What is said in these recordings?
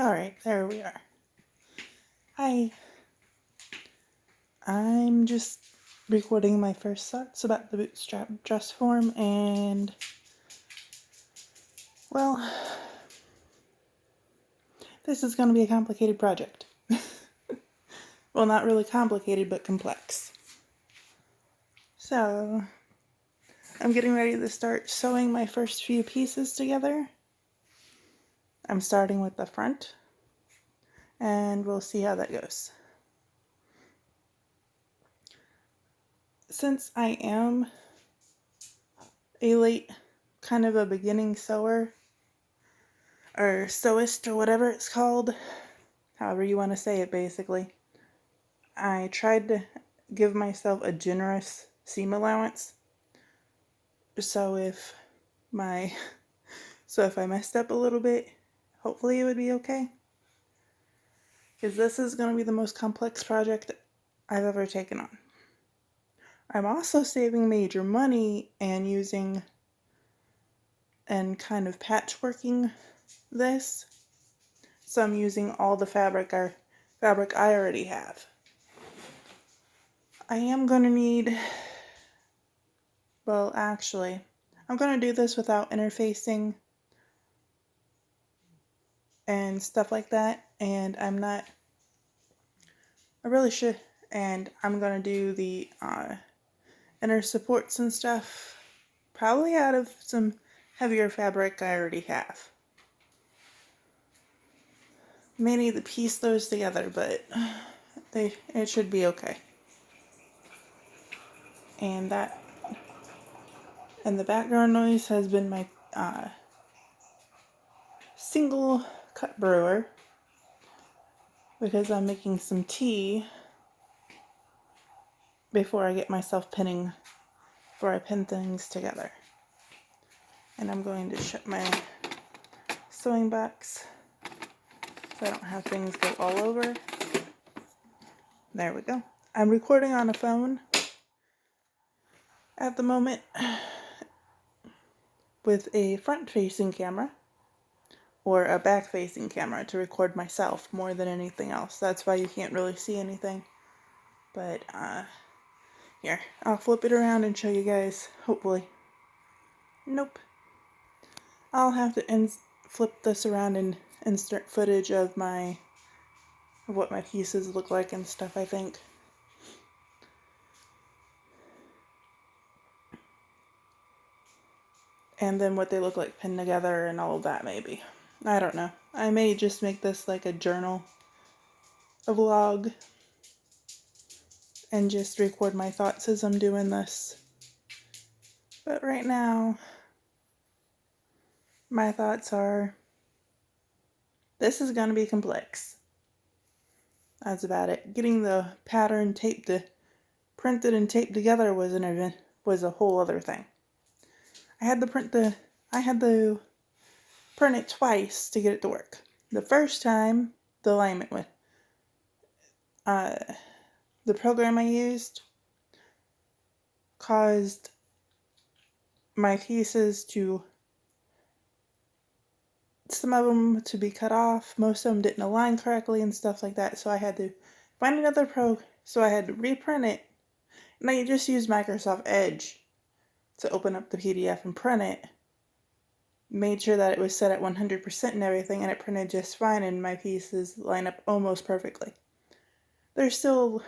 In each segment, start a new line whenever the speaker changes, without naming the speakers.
Alright, there we are. Hi. I'm just recording my first thoughts about the bootstrap dress form, and, well, this is going to be a complicated project. Well, not really complicated, but complex. So, I'm getting ready to start sewing my first few pieces together. I'm starting with the front, and we'll see how that goes. Since I am a late, kind of a beginning sewer, or sewist, or whatever it's called, however you want to say it, basically, I tried to give myself a generous seam allowance, so if I messed up a little bit, hopefully it would be okay, because this is going to be the most complex project I've ever taken on. I'm also saving major money and using and kind of patchworking this, so I'm using all the fabric I already have. I am going to need, well, actually, I'm going to do this without interfacing and stuff like that, and I really should, and I'm going to do the inner supports and stuff, probably out of some heavier fabric I already have. May need to piece those together, but it should be okay. And the background noise has been my single cut brewer, because I'm making some tea before I get myself pin things together. And I'm going to shut my sewing box so I don't have things go all over. There we go. I'm recording on a phone at the moment with a front-facing camera or a back-facing camera to record myself more than anything else. That's why you can't really see anything. But here, I'll flip it around and show you guys, hopefully. Nope. I'll have to flip this around and insert footage of what my pieces look like and stuff, I think. And then what they look like pinned together and all of that, maybe. I don't know. I may just make this like a journal, a vlog, and just record my thoughts as I'm doing this. But right now, my thoughts are, this is going to be complex. That's about it. Getting the pattern printed and taped together was a whole other thing. I had to print it twice to get it to work. The first time, the alignment went. The program I used caused my pieces some of them to be cut off, most of them didn't align correctly and stuff like that, so I had to find another so I had to reprint it, and I just used Microsoft Edge to open up the PDF and print it. Made sure that it was set at 100% and everything, and it printed just fine, and my pieces line up almost perfectly. There's still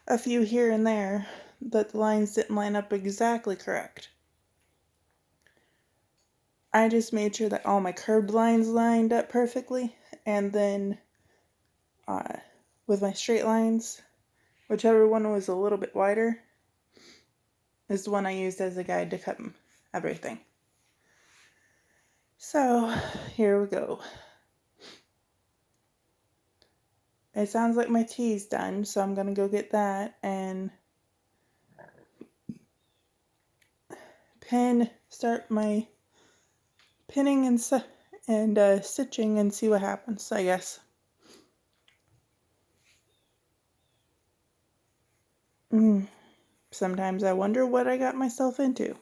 a few here and there that the lines didn't line up exactly correct. I just made sure that all my curved lines lined up perfectly, and then with my straight lines, whichever one was a little bit wider is the one I used as a guide to cut everything. So here we go. It sounds like my tea's done, so I'm gonna go get that and start my pinning and stitching and see what happens, I guess. Sometimes I wonder what I got myself into.